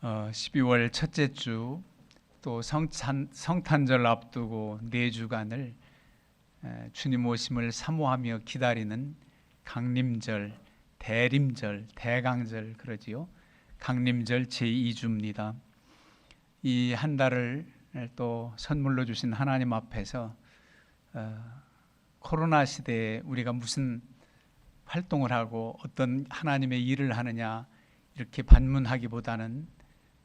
12월 첫째 주 또 성탄절 앞두고 4주간을 주님 오심을 사모하며 기다리는 강림절, 대림절, 대강절 그러지요. 강림절 제2주입니다. 이 한 달을 또 선물로 주신 하나님 앞에서 코로나 시대에 우리가 무슨 활동을 하고 어떤 하나님의 일을 하느냐 이렇게 반문하기보다는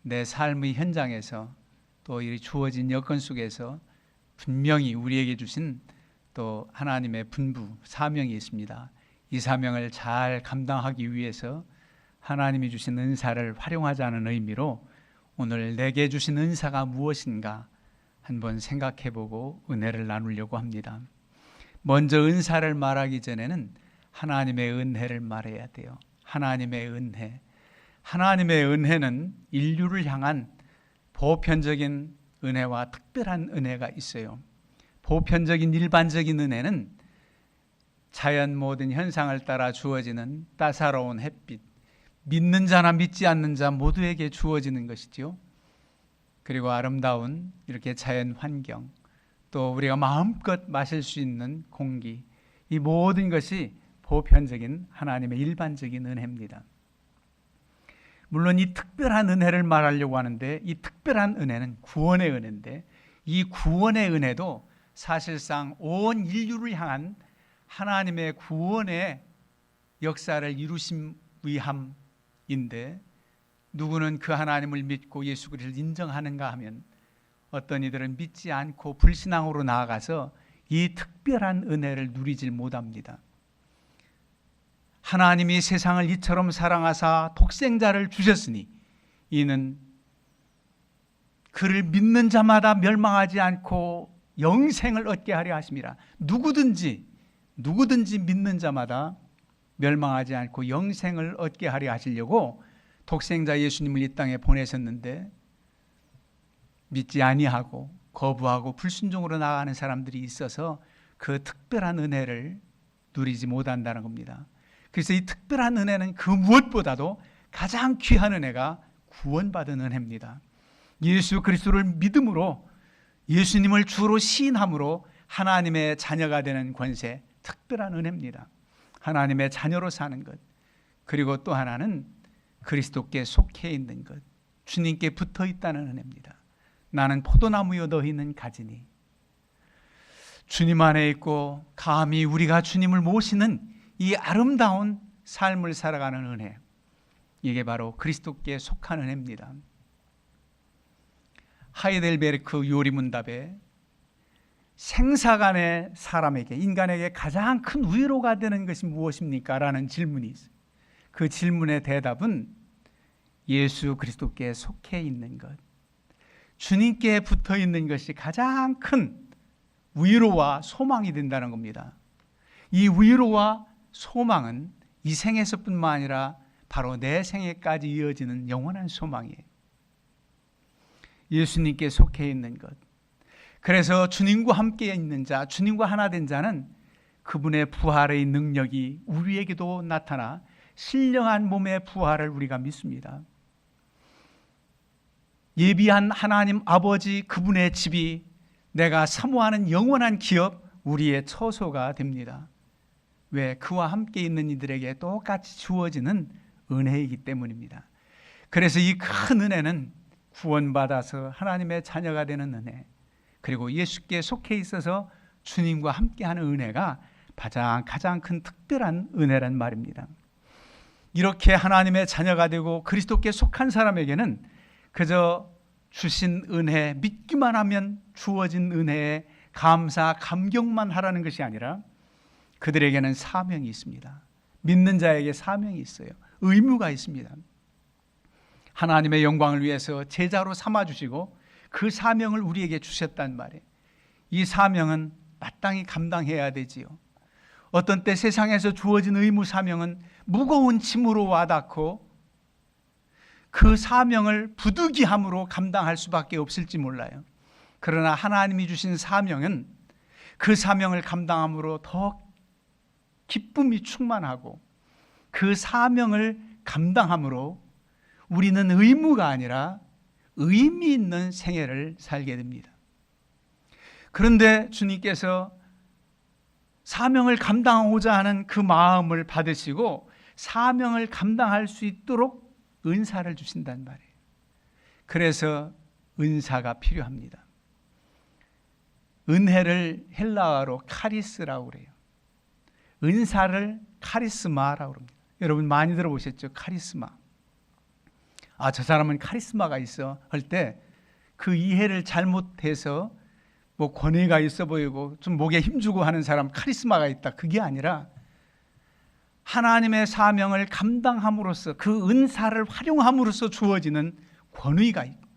내 삶의 현장에서 또 이 주어진 여건 속에서 분명히 우리에게 주신 또 하나님의 분부, 사명이 있습니다. 이 사명을 잘 감당하기 위해서 하나님이 주신 은사를 활용하자는 의미로 오늘 내게 주신 은사가 무엇인가 한번 생각해보고 은혜를 나누려고 합니다. 먼저 은사를 말하기 전에는 하나님의 은혜를 말해야 돼요. 하나님의 은혜. 하나님의 은혜는 인류를 향한 보편적인 은혜와 특별한 은혜가 있어요. 보편적인 일반적인 은혜는 자연 모든 현상을 따라 주어지는 따사로운 햇빛, 믿는 자나 믿지 않는 자 모두에게 주어지는 것이죠. 그리고 아름다운 이렇게 자연 환경, 또 우리가 마음껏 마실 수 있는 공기, 이 모든 것이 보편적인 하나님의 일반적인 은혜입니다. 물론 이 특별한 은혜를 말하려고 하는데 이 특별한 은혜는 구원의 은혜인데 이 구원의 은혜도 사실상 온 인류를 향한 하나님의 구원의 역사를 이루심 위함인데 누구는 그 하나님을 믿고 예수 그리스도를 인정하는가 하면 어떤 이들은 믿지 않고 불신앙으로 나아가서 이 특별한 은혜를 누리질 못합니다. 하나님이 세상을 이처럼 사랑하사 독생자를 주셨으니 이는 그를 믿는 자마다 멸망하지 않고 영생을 얻게 하려 하심이라. 누구든지 믿는 자마다 멸망하지 않고 영생을 얻게 하려 하시려고 독생자 예수님을 이 땅에 보내셨는데 믿지 아니하고 거부하고 불순종으로 나아가는 사람들이 있어서 그 특별한 은혜를 누리지 못한다는 겁니다. 그래서 이 특별한 은혜는 그 무엇보다도 가장 귀한 은혜가 구원받은 은혜입니다. 예수 그리스도를 믿음으로 예수님을 주로 시인함으로 하나님의 자녀가 되는 권세, 특별한 은혜입니다. 하나님의 자녀로 사는 것, 그리고 또 하나는 그리스도께 속해 있는 것, 주님께 붙어 있다는 은혜입니다. 나는 포도나무여 너희는 가지니. 주님 안에 있고 감히 우리가 주님을 모시는 이 아름다운 삶을 살아가는 은혜, 이게 바로 그리스도께 속한 은혜입니다. 하이델베르크 요리문답에 생사간의 사람에게, 인간에게 가장 큰 위로가 되는 것이 무엇입니까? 라는 질문이 있어요. 그 질문의 대답은 예수 그리스도께 속해 있는 것, 주님께 붙어 있는 것이 가장 큰 위로와 소망이 된다는 겁니다. 이 위로와 소망은 이 생에서뿐만 아니라 바로 내 생에까지 이어지는 영원한 소망이에요. 예수님께 속해 있는 것. 그래서 주님과 함께 있는 자, 주님과 하나 된 자는 그분의 부활의 능력이 우리에게도 나타나 신령한 몸의 부활을 우리가 믿습니다. 예비한 하나님 아버지 그분의 집이 내가 사모하는 영원한 기업, 우리의 처소가 됩니다. 왜? 그와 함께 있는 이들에게 똑같이 주어지는 은혜이기 때문입니다. 그래서 이 큰 은혜는 구원받아서 하나님의 자녀가 되는 은혜, 그리고 예수께 속해 있어서 주님과 함께하는 은혜가 가장 큰 특별한 은혜란 말입니다. 이렇게 하나님의 자녀가 되고 그리스도께 속한 사람에게는 그저 주신 은혜, 믿기만 하면 주어진 은혜에 감사, 감격만 하라는 것이 아니라 그들에게는 사명이 있습니다. 믿는 자에게 사명이 있어요. 의무가 있습니다. 하나님의 영광을 위해서 제자로 삼아주시고 그 사명을 우리에게 주셨단 말이에요. 이 사명은 마땅히 감당해야 되지요. 어떤 때 세상에서 주어진 의무 사명은 무거운 짐으로 와닿고 그 사명을 부득이함으로 감당할 수밖에 없을지 몰라요. 그러나 하나님이 주신 사명은 그 사명을 감당함으로 더 기쁨이 충만하고 그 사명을 감당함으로 우리는 의무가 아니라 의미 있는 생애를 살게 됩니다. 그런데 주님께서 사명을 감당하고자 하는 그 마음을 받으시고 사명을 감당할 수 있도록 은사를 주신단 말이에요. 그래서 은사가 필요합니다. 은혜를 헬라어로 카리스라고 그래요. 은사를 카리스마라고 합니다. 여러분 많이 들어보셨죠? 카리스마. 저 사람은 카리스마가 있어 할 때 그 이해를 잘못해서 뭐 권위가 있어 보이고 좀 목에 힘주고 하는 사람 카리스마가 있다. 그게 아니라 하나님의 사명을 감당함으로써 그 은사를 활용함으로써 주어지는 권위가 있고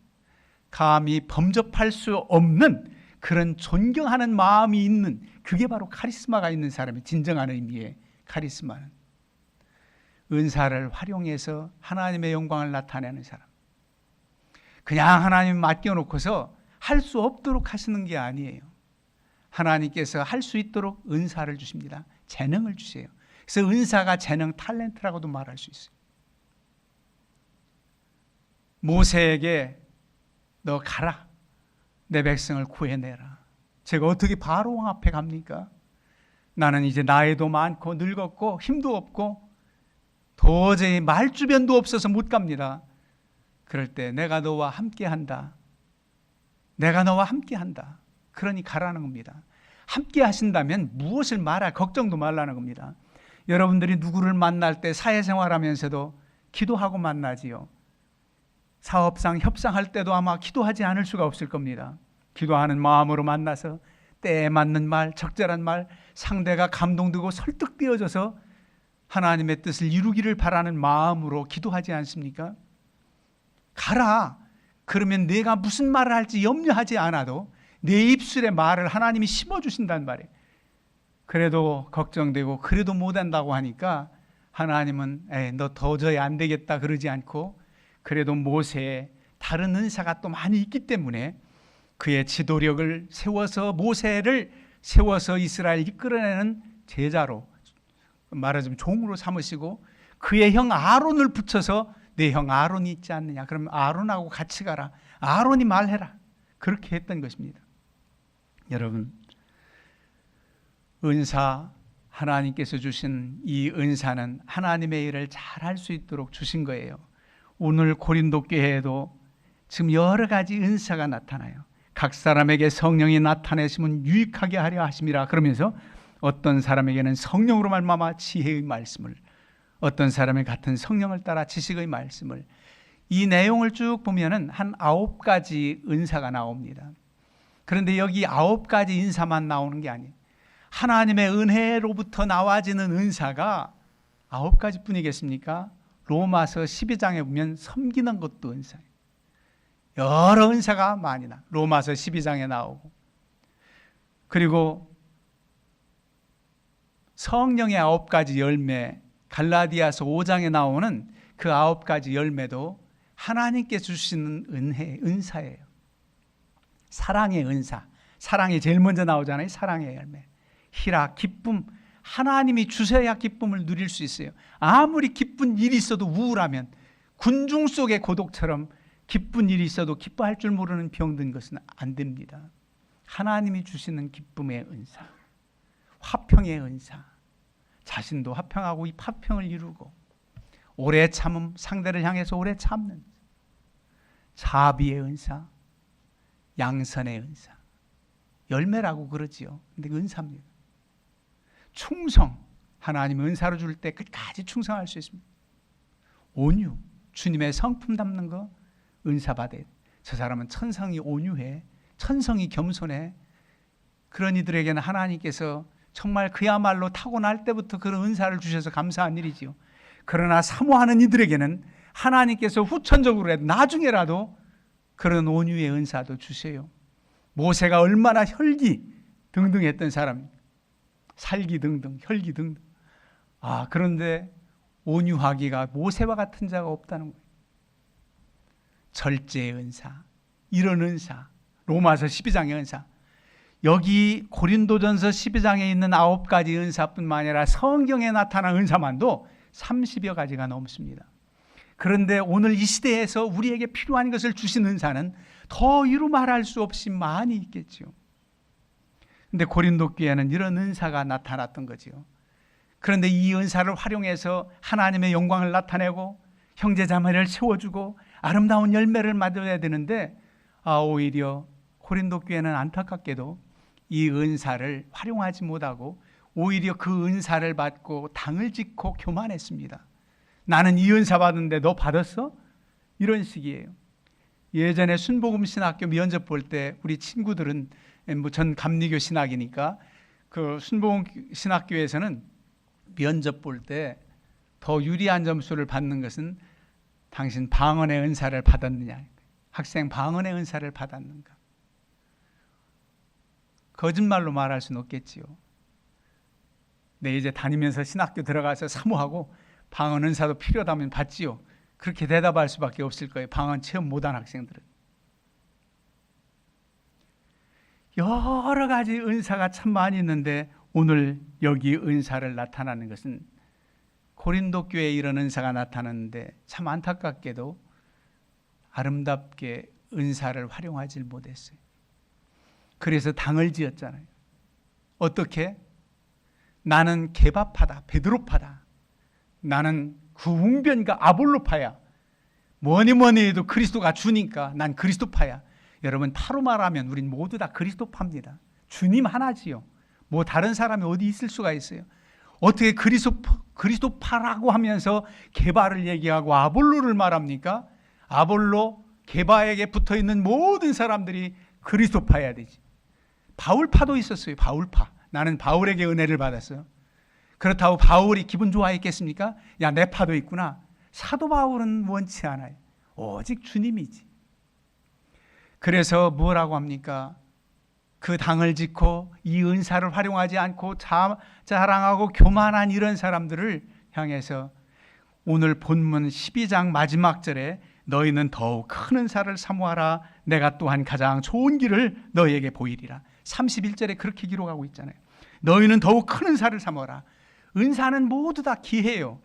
감히 범접할 수 없는 그런 존경하는 마음이 있는, 그게 바로 카리스마가 있는 사람의 진정한 의미의 카리스마는 은사를 활용해서 하나님의 영광을 나타내는 사람. 그냥 하나님 맡겨놓고서 할 수 없도록 하시는 게 아니에요. 하나님께서 할 수 있도록 은사를 주십니다. 재능을 주세요. 그래서 은사가 재능, 탤런트라고도 말할 수 있어요. 모세에게 너 가라, 내 백성을 구해내라. 제가 어떻게 바로 왕 앞에 갑니까? 나는 이제 나이도 많고 늙었고 힘도 없고 도저히 말주변도 없어서 못 갑니다. 그럴 때 내가 너와 함께한다. 내가 너와 함께한다. 그러니 가라는 겁니다. 함께 하신다면 무엇을 말할 걱정도 말라는 겁니다. 여러분들이 누구를 만날 때 사회생활하면서도 기도하고 만나지요. 사업상 협상할 때도 아마 기도하지 않을 수가 없을 겁니다. 기도하는 마음으로 만나서 때에 맞는 말, 적절한 말, 상대가 감동되고 설득되어져서 하나님의 뜻을 이루기를 바라는 마음으로 기도하지 않습니까? 가라. 그러면 내가 무슨 말을 할지 염려하지 않아도 내 입술에 말을 하나님이 심어주신단 말이에요. 그래도 걱정되고 그래도 못한다고 하니까 하나님은 너 도저히 안 되겠다 그러지 않고 그래도 모세의 다른 은사가 또 많이 있기 때문에 그의 지도력을 세워서 모세를 세워서 이스라엘 이끌어내는 제자로, 말하자면 종으로 삼으시고 그의 형 아론을 붙여서 내 형 아론이 있지 않느냐, 그러면 아론하고 같이 가라, 아론이 말해라, 그렇게 했던 것입니다. 여러분, 은사, 하나님께서 주신 이 은사는 하나님의 일을 잘할 수 있도록 주신 거예요. 오늘 고린도 교회에도 지금 여러 가지 은사가 나타나요. 각 사람에게 성령이 나타내시면 유익하게 하려 하심이라 그러면서 어떤 사람에게는 성령으로 말미암아 지혜의 말씀을, 어떤 사람의 같은 성령을 따라 지식의 말씀을, 이 내용을 쭉 보면은 한 9가지 은사가 나옵니다. 그런데 여기 9가지 은사만 나오는 게 아니에요. 하나님의 은혜로부터 나와지는 은사가 9가지 뿐이겠습니까? 로마서 12장에 보면 섬기는 것도 은사예요. 여러 은사가 많이 나. 로마서 12장에 나오고, 그리고 성령의 9가지 열매, 갈라디아서 5장에 나오는 그 9가지 열매도 하나님께 주시는 은사예요. 사랑의 은사, 사랑이 제일 먼저 나오잖아요. 사랑의 열매, 희락, 기쁨, 하나님이 주셔야 기쁨을 누릴 수 있어요. 아무리 기쁜 일이 있어도 우울하면 군중 속의 고독처럼 기쁜 일이 있어도 기뻐할 줄 모르는 병든 것은 안 됩니다. 하나님이 주시는 기쁨의 은사, 화평의 은사, 자신도 화평하고 이 화평을 이루고 오래 참음, 상대를 향해서 오래 참는 자비의 은사, 양선의 은사, 열매라고 그러지요. 근데 은사입니다. 충성, 하나님 은사로 줄 때 끝까지 충성할 수 있습니다. 온유, 주님의 성품 담는 거 은사 받아야 돼. 저 사람은 천성이 온유해, 천성이 겸손해. 그런 이들에게는 하나님께서 정말 그야말로 타고날 때부터 그런 은사를 주셔서 감사한 일이지요. 그러나 사모하는 이들에게는 하나님께서 후천적으로 나중에라도 그런 온유의 은사도 주세요. 모세가 얼마나 혈기등등했던 사람, 살기등등, 혈기등등. 그런데 온유하기가 모세와 같은 자가 없다는 거예요. 절제의 은사, 이런 은사, 로마서 12장의 은사, 여기 고린도전서 12장에 있는 9가지 은사뿐만 아니라 성경에 나타난 은사만도 30여 가지가 넘습니다. 그런데 오늘 이 시대에서 우리에게 필요한 것을 주신 은사는 더 이루 말할 수 없이 많이 있겠지요. 근데 고린도 교회는 이런 은사가 나타났던 거지요. 그런데 이 은사를 활용해서 하나님의 영광을 나타내고 형제자매를 세워주고 아름다운 열매를 맺어야 되는데 오히려 고린도 교회는 안타깝게도 이 은사를 활용하지 못하고 오히려 그 은사를 받고 당을 짓고 교만했습니다. 나는 이 은사 받았는데 너 받았어? 이런 식이에요. 예전에 순복음 신학교 면접 볼 때 우리 친구들은 전 감리교 신학이니까 그 순복음 신학교에서는 면접 볼 때 더 유리한 점수를 받는 것은 당신 방언의 은사를 받았느냐, 학생 방언의 은사를 받았는가. 거짓말로 말할 수는 없겠지요. 네, 이제 다니면서 신학교 들어가서 사모하고 방언 은사도 필요하다면 받지요. 그렇게 대답할 수밖에 없을 거예요. 방언 체험 못한 학생들은. 여러 가지 은사가 참 많이 있는데 오늘 여기 은사를 나타나는 것은 고린도 교회에 이런 은사가 나타났는데 참 안타깝게도 아름답게 은사를 활용하지 못했어요. 그래서 당을 지었잖아요. 어떻게? 나는 개바파다, 베드로파다. 나는 구웅변과 아볼로파야. 뭐니 해도 그리스도가 주니까 난 그리스도파야. 여러분, 파로 말하면 우린 모두 다 그리스도파입니다. 주님 하나지요. 뭐 다른 사람이 어디 있을 수가 있어요. 어떻게 그리스도파라고 하면서 게바를 얘기하고 아볼로를 말합니까? 아볼로, 게바에게 붙어있는 모든 사람들이 그리스도파여야 되지. 바울파도 있었어요. 바울파. 나는 바울에게 은혜를 받았어요. 그렇다고 바울이 기분 좋아했겠습니까? 야, 내 파도 있구나. 사도 바울은 원치 않아요. 오직 주님이지. 그래서 뭐라고 합니까? 그 당을 짓고 이 은사를 활용하지 않고 자랑하고 교만한 이런 사람들을 향해서 오늘 본문 12장 마지막 절에 너희는 더욱 큰 은사를 사모하라. 내가 또한 가장 좋은 길을 너희에게 보이리라. 31절에 그렇게 기록하고 있잖아요. 너희는 더욱 큰 은사를 사모하라. 은사는 모두 다 기해요.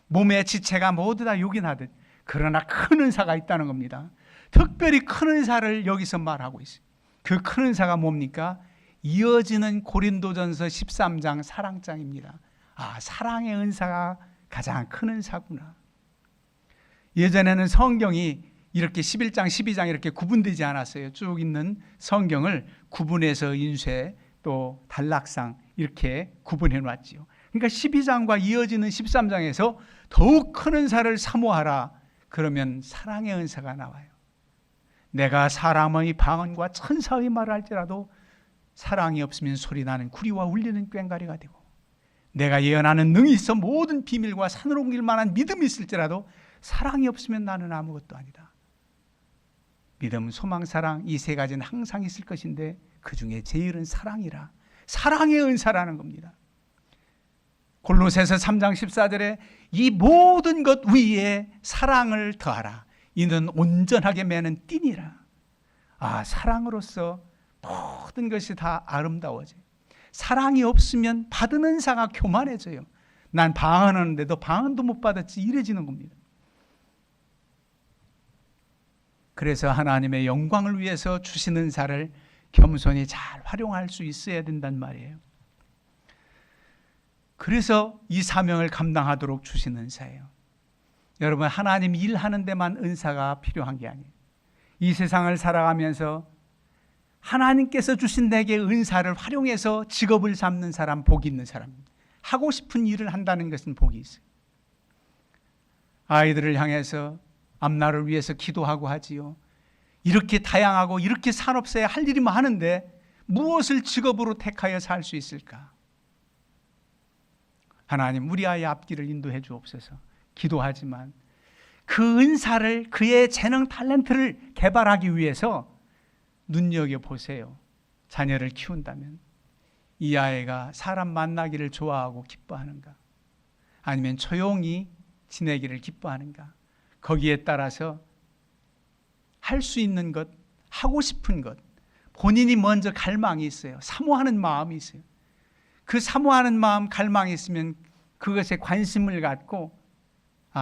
몸의 지체가 모두 다 요긴하듯. 그러나 큰 은사가 있다는 겁니다. 특별히 큰 은사를 여기서 말하고 있어요. 그 큰 은사가 뭡니까? 이어지는 고린도전서 13장 사랑장입니다. 사랑의 은사가 가장 큰 은사구나. 예전에는 성경이 이렇게 11장, 12장 이렇게 구분되지 않았어요. 쭉 있는 성경을 구분해서 인쇄 또 단락상 이렇게 구분해 놨지요. 그러니까 12장과 이어지는 13장에서 더욱 큰 은사를 사모하라. 그러면 사랑의 은사가 나와요. 내가 사람의 방언과 천사의 말을 할지라도 사랑이 없으면 소리나는 구리와 울리는 꽹과리가 되고, 내가 예언하는 능이 있어 모든 비밀과 산으로 옮길 만한 믿음이 있을지라도 사랑이 없으면 나는 아무것도 아니다. 믿음, 소망, 사랑 이 세 가지는 항상 있을 것인데 그 중에 제일은 사랑이라. 사랑의 은사라는 겁니다. 골로새서 3장 14절에 이 모든 것 위에 사랑을 더하라. 이는 온전하게 매는 띠니라. 사랑으로서 모든 것이 다 아름다워져요. 사랑이 없으면 받은 은사가 교만해져요. 난 방언하는데도 방언도 못 받았지 이래지는 겁니다. 그래서 하나님의 영광을 위해서 주신 은사를 겸손히 잘 활용할 수 있어야 된단 말이에요. 그래서 이 사명을 감당하도록 주신 은사예요. 여러분, 하나님 일하는 데만 은사가 필요한 게 아니에요. 이 세상을 살아가면서 하나님께서 주신 내게 은사를 활용해서 직업을 삼는 사람, 복이 있는 사람입니다. 하고 싶은 일을 한다는 것은 복이 있어요. 아이들을 향해서 앞날을 위해서 기도하고 하지요. 이렇게 다양하고 이렇게 산업사에 할 일이 많은데 무엇을 직업으로 택하여 살 수 있을까? 하나님, 우리 아이 앞길을 인도해 주옵소서. 기도하지만 그 은사를, 그의 재능 탤런트를 개발하기 위해서 눈여겨보세요. 자녀를 키운다면 이 아이가 사람 만나기를 좋아하고 기뻐하는가? 아니면 조용히 지내기를 기뻐하는가? 거기에 따라서 할 수 있는 것, 하고 싶은 것, 본인이 먼저 갈망이 있어요. 사모하는 마음이 있어요. 그 사모하는 마음, 갈망이 있으면 그것에 관심을 갖고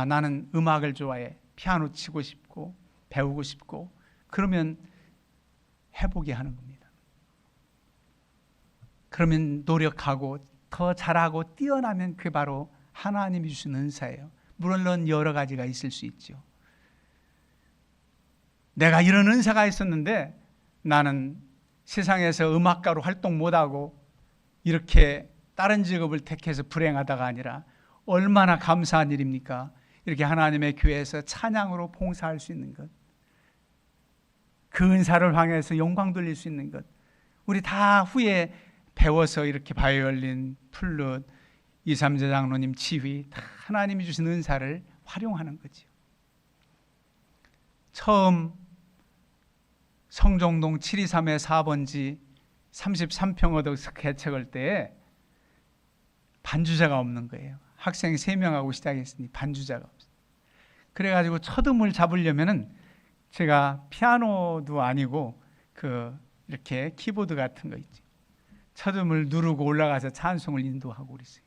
나는 음악을 좋아해. 피아노 치고 싶고 배우고 싶고 그러면 해보게 하는 겁니다. 그러면 노력하고 더 잘하고 뛰어나면 그게 바로 하나님이 주신 은사예요. 물론 여러 가지가 있을 수 있죠. 내가 이런 은사가 있었는데 나는 세상에서 음악가로 활동 못하고 이렇게 다른 직업을 택해서 불행하다가 아니라 얼마나 감사한 일입니까? 이렇게 하나님의 교회에서 찬양으로 봉사할 수 있는 것, 그 은사를 향해서 영광 돌릴 수 있는 것, 우리 다 후에 배워서 이렇게 바이올린, 플룻, 이삼재 장로님 지휘 다 하나님이 주신 은사를 활용하는 거죠. 처음 성종동 723의 4번지 33평 얻어서 개척할 때에 반주자가 없는 거예요. 학생 3명하고 시작했으니 반주자가 없어요. 그래가지고 첫 음을 잡으려면은 제가 피아노도 아니고 이렇게 키보드 같은 거 있죠. 첫 음을 누르고 올라가서 찬송을 인도하고 그랬어요.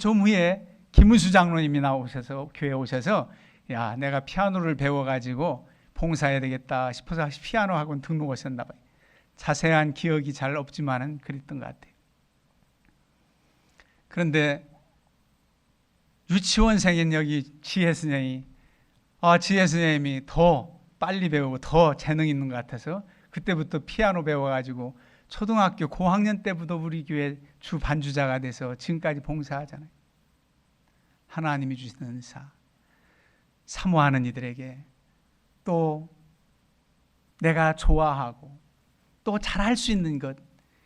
좀 후에 김은수 장로님이 나오셔서 교회에 오셔서 야, 내가 피아노를 배워가지고 봉사해야 되겠다 싶어서 피아노 학원 등록하셨나 봐요. 자세한 기억이 잘 없지만은 그랬던 것 같아요. 그런데 유치원생인 여기 지혜 선생님이 지혜 선생님이 더 빨리 배우고 더 재능 있는 것 같아서 그때부터 피아노 배워가지고 초등학교 고학년 때부터 우리 교회 주 반주자가 돼서 지금까지 봉사하잖아요. 하나님이 주신 은사, 사모하는 이들에게 또 내가 좋아하고 또 잘할 수 있는 것,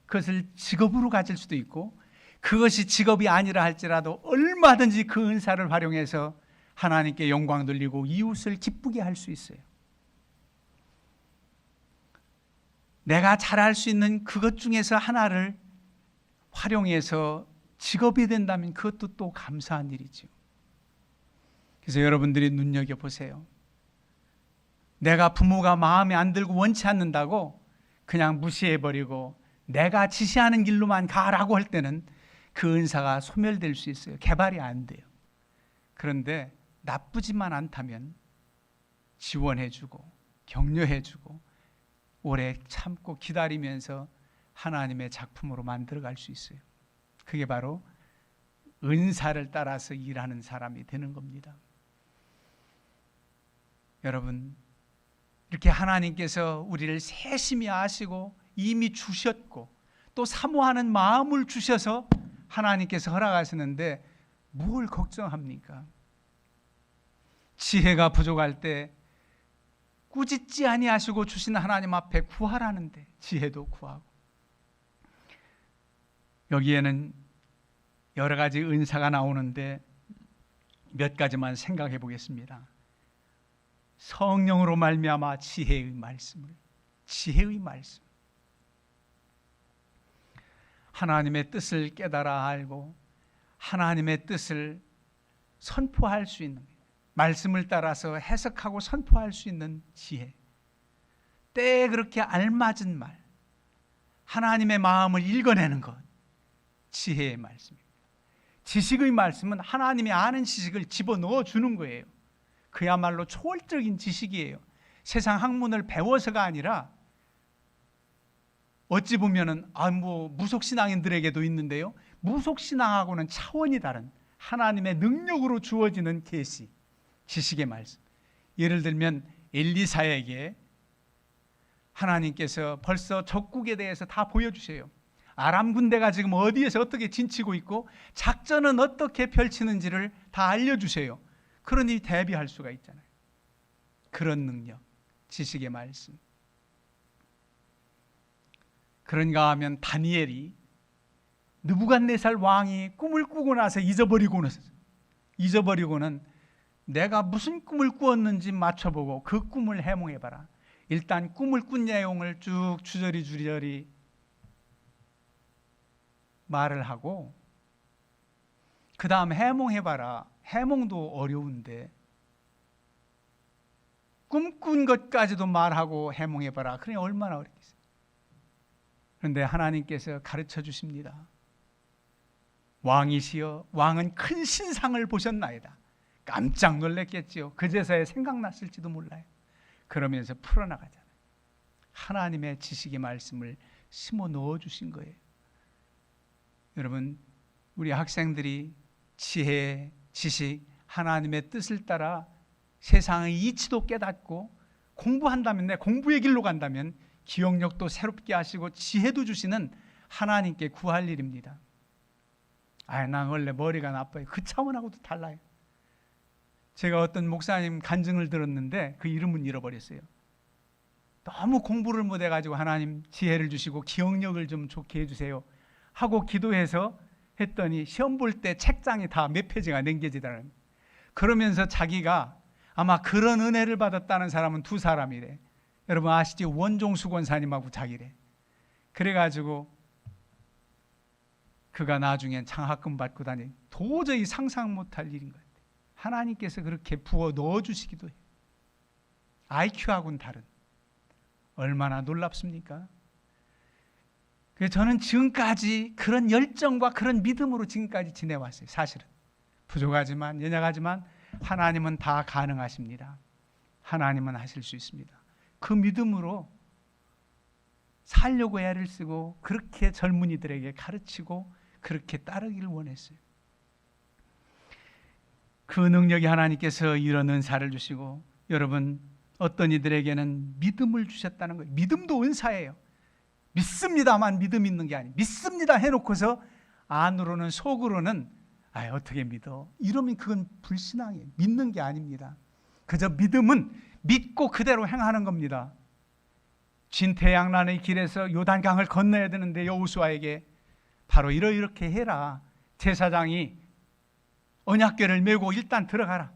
그것을 직업으로 가질 수도 있고 그것이 직업이 아니라 할지라도 얼마든지 그 은사를 활용해서 하나님께 영광 돌리고 이웃을 기쁘게 할 수 있어요. 내가 잘할 수 있는 그것 중에서 하나를 활용해서 직업이 된다면 그것도 또 감사한 일이죠. 그래서 여러분들이 눈여겨보세요. 내가 부모가 마음에 안 들고 원치 않는다고 그냥 무시해버리고 내가 지시하는 길로만 가라고 할 때는 그 은사가 소멸될 수 있어요. 개발이 안 돼요. 그런데 나쁘지만 않다면 지원해주고 격려해주고 오래 참고 기다리면서 하나님의 작품으로 만들어갈 수 있어요. 그게 바로 은사를 따라서 일하는 사람이 되는 겁니다. 여러분, 이렇게 하나님께서 우리를 세심히 아시고 이미 주셨고 또 사모하는 마음을 주셔서 하나님께서 허락하시는데 뭘 걱정합니까? 지혜가 부족할 때 꾸짖지 아니하시고 주신 하나님 앞에 구하라는데 지혜도 구하고, 여기에는 여러 가지 은사가 나오는데 몇 가지만 생각해 보겠습니다. 성령으로 말미암아 지혜의 말씀, 하나님의 뜻을 깨달아 알고 하나님의 뜻을 선포할 수 있는, 말씀을 따라서 해석하고 선포할 수 있는 지혜, 때에 그렇게 알맞은 말, 하나님의 마음을 읽어내는 것, 지혜의 말씀입니다. 지식의 말씀은 하나님이 아는 지식을 집어넣어 주는 거예요. 그야말로 초월적인 지식이에요. 세상 학문을 배워서가 아니라, 어찌 보면은 무속신앙인들에게도 있는데요, 무속신앙하고는 차원이 다른 하나님의 능력으로 주어지는 계시, 지식의 말씀. 예를 들면 엘리사에게 하나님께서 벌써 적국에 대해서 다 보여주세요. 아람 군대가 지금 어디에서 어떻게 진치고 있고 작전은 어떻게 펼치는지를 다 알려주세요. 그러니 대비할 수가 있잖아요. 그런 능력, 지식의 말씀. 그런가 하면 다니엘이 느부갓네살 왕이 꿈을 꾸고 나서 잊어버리고는 내가 무슨 꿈을 꾸었는지 맞춰보고 그 꿈을 해몽해봐라. 일단 꿈을 꾼 내용을 쭉 주저리 말을 하고 그 다음 해몽해봐라. 해몽도 어려운데 꿈꾼 것까지도 말하고 해몽해봐라. 그러니 얼마나 어렵겠어요. 그런데 하나님께서 가르쳐 주십니다. 왕이시여, 왕은 큰 신상을 보셨나이다. 깜짝 놀랐겠지요. 그제서야 생각났을지도 몰라요. 그러면서 풀어나가잖아요. 하나님의 지식의 말씀을 심어 넣어주신 거예요. 여러분, 우리 학생들이 지혜, 지식, 하나님의 뜻을 따라 세상의 이치도 깨닫고 공부한다면, 내 공부의 길로 간다면 기억력도 새롭게 하시고 지혜도 주시는 하나님께 구할 일입니다. 난 원래 머리가 나빠요. 그 차원하고도 달라요. 제가 어떤 목사님 간증을 들었는데 그 이름은 잃어버렸어요. 너무 공부를 못해가지고 하나님 지혜를 주시고 기억력을 좀 좋게 해주세요 하고 기도해서 했더니 시험 볼 때 책장이 다 몇 페이지가 넘겨지더라고요. 그러면서 자기가 아마 그런 은혜를 받았다는 사람은 두 사람이래. 여러분 아시죠? 원종수 권사님하고 자기래. 그래가지고 그가 나중엔 장학금 받고 다니 도저히 상상 못할 일인 것 같아요. 하나님께서 그렇게 부어 넣어주시기도 해요. IQ하고는 다른. 얼마나 놀랍습니까? 그래서 저는 지금까지 그런 열정과 그런 믿음으로 지금까지 지내왔어요. 사실은 부족하지만 연약하지만 하나님은 다 가능하십니다. 하나님은 하실 수 있습니다. 그 믿음으로 살려고 애를 쓰고 그렇게 젊은이들에게 가르치고 그렇게 따르기를 원했어요. 그 능력이 하나님께서 이런 은사를 주시고 여러분 어떤 이들에게는 믿음을 주셨다는 거예요. 믿음도 은사예요. 믿습니다만 믿음 있는 게 아니에요. 믿습니다 해놓고서 안으로는 속으로는 어떻게 믿어? 이러면 그건 불신앙이에요. 믿는 게 아닙니다. 그저 믿음은 믿고 그대로 행하는 겁니다. 진태양난의 길에서 요단강을 건너야 되는데 여호수아에게 바로 이렇게 해라. 제사장이 언약궤를 메고 일단 들어가라.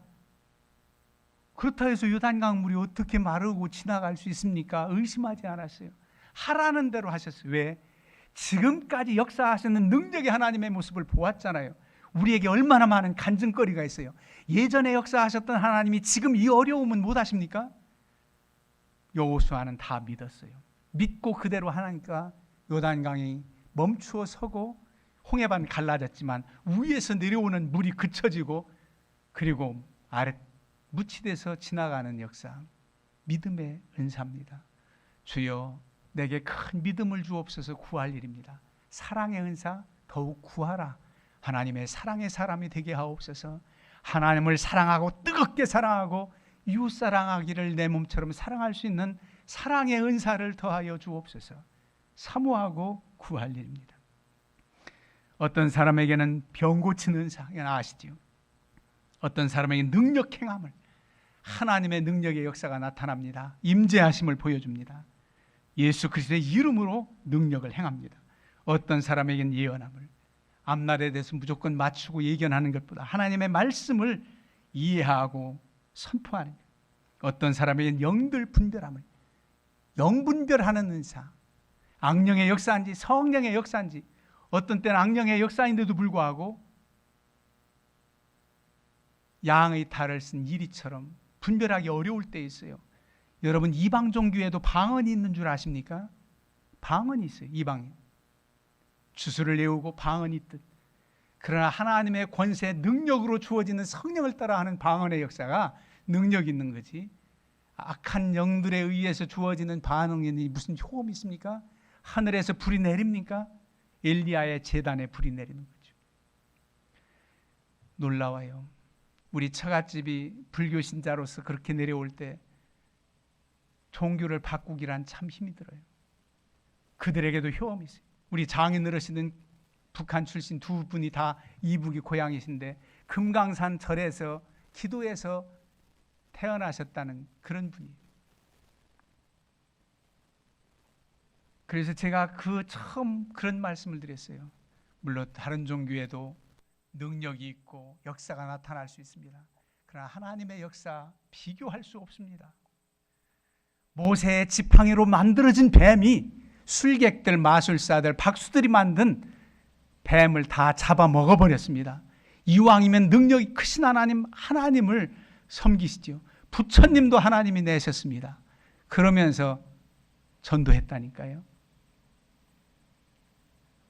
그렇다 해서 요단강 물이 어떻게 마르고 지나갈 수 있습니까? 의심하지 않았어요. 하라는 대로 하셨어요. 왜? 지금까지 역사하시는 능력의 하나님의 모습을 보았잖아요. 우리에게 얼마나 많은 간증거리가 있어요. 예전에 역사하셨던 하나님이 지금 이 어려움은 못 하십니까? 여호수아는 다 믿었어요. 믿고 그대로 하나니까 요단강이 멈추어 서고 홍해반 갈라졌지만 위에서 내려오는 물이 그쳐지고 그리고 아래 묻히돼서 지나가는 역사, 믿음의 은사입니다. 주여 내게 큰 믿음을 주옵소서 구할 일입니다. 사랑의 은사 더욱 구하라. 하나님의 사랑의 사람이 되게 하옵소서. 하나님을 사랑하고 뜨겁게 사랑하고 이웃 사랑하기를 내 몸처럼 사랑할 수 있는 사랑의 은사를 더하여 주옵소서. 사모하고 구할 일입니다. 어떤 사람에게는 병 고치는 은사, 아시죠? 어떤 사람에게 능력 행함을, 하나님의 능력의 역사가 나타납니다. 임재하심을 보여줍니다. 예수 그리스도의 이름으로 능력을 행합니다. 어떤 사람에게는 예언함을, 앞날에 대해서 무조건 맞추고 예견하는 것보다 하나님의 말씀을 이해하고 선포하는 것. 어떤 사람에게는 영들 분별함을, 영분별하는 은사, 악령의 역사인지 성령의 역사인지, 어떤 때는 악령의 역사인데도 불구하고 양의 탈을 쓴 이리처럼 분별하기 어려울 때 있어요. 여러분 이방 종교에도 방언이 있는 줄 아십니까? 방언이 있어요. 이방에 주술을 외우고 방언이 있듯. 그러나 하나님의 권세 능력으로 주어지는 성령을 따라하는 방언의 역사가 능력 있는 거지, 악한 영들에 의해서 주어지는 반응이 무슨 효험이 있습니까? 하늘에서 불이 내립니까? 엘리야의 제단에 불이 내리는 거죠. 놀라워요. 우리 처갓집이 불교 신자로서 그렇게 내려올 때 종교를 바꾸기란 참 힘이 들어요. 그들에게도 효험이 있어요. 우리 장인 어르신은 북한 출신 두 분이 다 이북이 고향이신데 금강산 절에서 기도해서 태어나셨다는 그런 분이에요. 그래서 제가 처음 그런 말씀을 드렸어요. 물론 다른 종교에도 능력이 있고 역사가 나타날 수 있습니다. 그러나 하나님의 역사 비교할 수 없습니다. 모세의 지팡이로 만들어진 뱀이 술객들, 마술사들, 박수들이 만든 뱀을 다 잡아 먹어버렸습니다. 이왕이면 능력이 크신 하나님을 섬기시죠. 부처님도 하나님이 내셨습니다. 그러면서 전도했다니까요.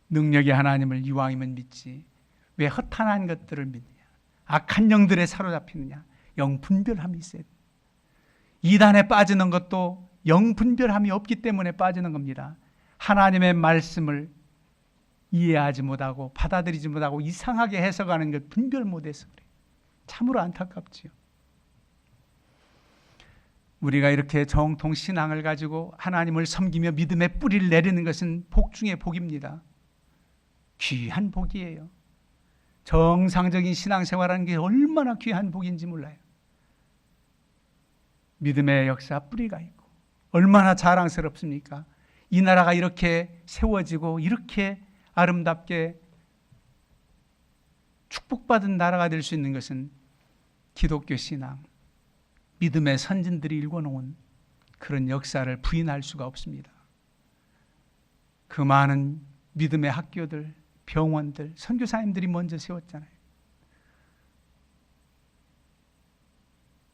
능력의 하나님을 이왕이면 믿지 왜 허탄한 것들을 믿느냐. 악한 영들에 사로잡히느냐? 영분별함이 있어야 돼요. 이단에 빠지는 것도 영분별함이 없기 때문에 빠지는 겁니다. 하나님의 말씀을 이해하지 못하고 받아들이지 못하고 이상하게 해석하는 걸 분별 못해서 그래요. 참으로 안타깝지요. 우리가 이렇게 정통 신앙을 가지고 하나님을 섬기며 믿음의 뿌리를 내리는 것은 복 중의 복입니다. 귀한 복이에요. 정상적인 신앙생활하는 게 얼마나 귀한 복인지 몰라요. 믿음의 역사 뿌리가 있고 얼마나 자랑스럽습니까? 이 나라가 이렇게 세워지고 이렇게 아름답게 축복받은 나라가 될 수 있는 것은 기독교 신앙, 믿음의 선진들이 일궈놓은 그런 역사를 부인할 수가 없습니다. 그 많은 믿음의 학교들, 병원들, 선교사님들이 먼저 세웠잖아요.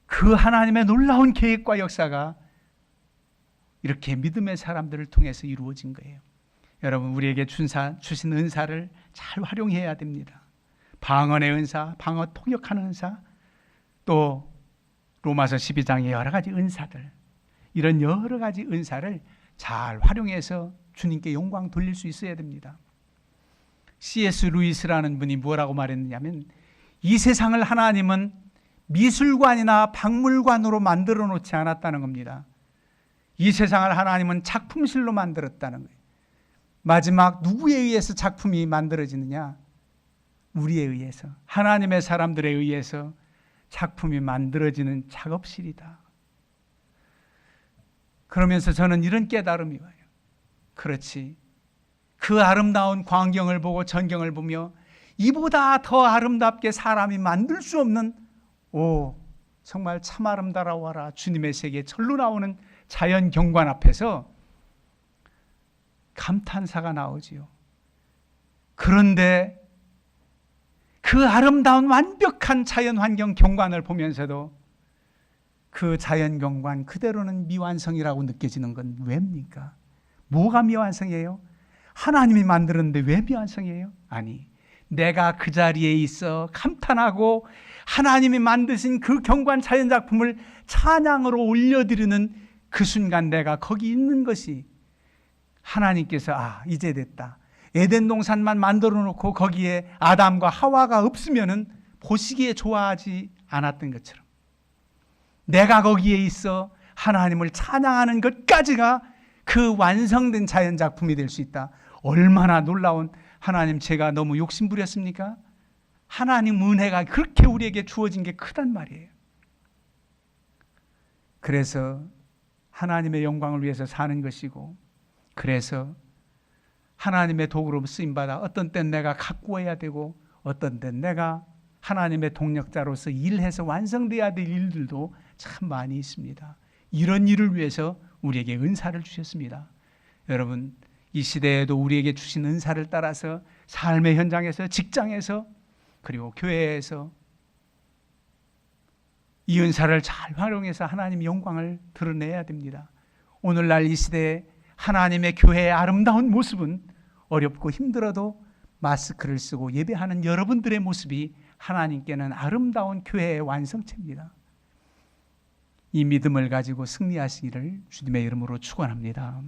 그 하나님의 놀라운 계획과 역사가 이렇게 믿음의 사람들을 통해서 이루어진 거예요. 여러분, 우리에게 주신 은사를 잘 활용해야 됩니다. 방언의 은사, 방언 통역하는 은사, 또 로마서 12장의 여러 가지 은사들, 이런 여러 가지 은사를 잘 활용해서 주님께 영광 돌릴 수 있어야 됩니다. C.S. 루이스라는 분이 뭐라고 말했느냐면, 이 세상을 하나님은 미술관이나 박물관으로 만들어 놓지 않았다는 겁니다. 이 세상을 하나님은 작품실로 만들었다는 거예요. 마지막 누구에 의해서 작품이 만들어지느냐? 우리에 의해서, 하나님의 사람들에 의해서 작품이 만들어지는 작업실이다. 그러면서 저는 이런 깨달음이 와요. 그렇지. 그 아름다운 광경을 보고 전경을 보며 이보다 더 아름답게 사람이 만들 수 없는, 정말 참 아름다워라 주님의 세계, 절로 나오는 자연 경관 앞에서 감탄사가 나오지요. 그런데 그 아름다운 완벽한 자연 환경 경관을 보면서도 그 자연 경관 그대로는 미완성이라고 느껴지는 건 왜입니까? 뭐가 미완성이에요? 하나님이 만들었는데 왜 미완성이에요? 아니, 내가 그 자리에 있어 감탄하고 하나님이 만드신 그 경관 자연 작품을 찬양으로 올려드리는 그 순간 내가 거기 있는 것이, 하나님께서 이제 됐다, 에덴 동산만 만들어 놓고 거기에 아담과 하와가 없으면은 보시기에 좋아하지 않았던 것처럼 내가 거기에 있어 하나님을 찬양하는 것까지가 그 완성된 자연 작품이 될 수 있다. 얼마나 놀라운, 하나님 제가 너무 욕심부렸습니까? 하나님 은혜가 그렇게 우리에게 주어진 게 크단 말이에요. 그래서 하나님의 영광을 위해서 사는 것이고, 그래서 하나님의 도구로 쓰임받아 어떤 땐 내가 가꾸어야 되고 어떤 땐 내가 하나님의 동력자로서 일해서 완성돼야 될 일들도 참 많이 있습니다. 이런 일을 위해서 우리에게 은사를 주셨습니다. 여러분, 이 시대에도 우리에게 주신 은사를 따라서 삶의 현장에서, 직장에서, 그리고 교회에서 이 은사를 잘 활용해서 하나님의 영광을 드러내야 됩니다. 오늘날 이 시대에 하나님의 교회의 아름다운 모습은 어렵고 힘들어도 마스크를 쓰고 예배하는 여러분들의 모습이 하나님께는 아름다운 교회의 완성체입니다. 이 믿음을 가지고 승리하시기를 주님의 이름으로 축원합니다.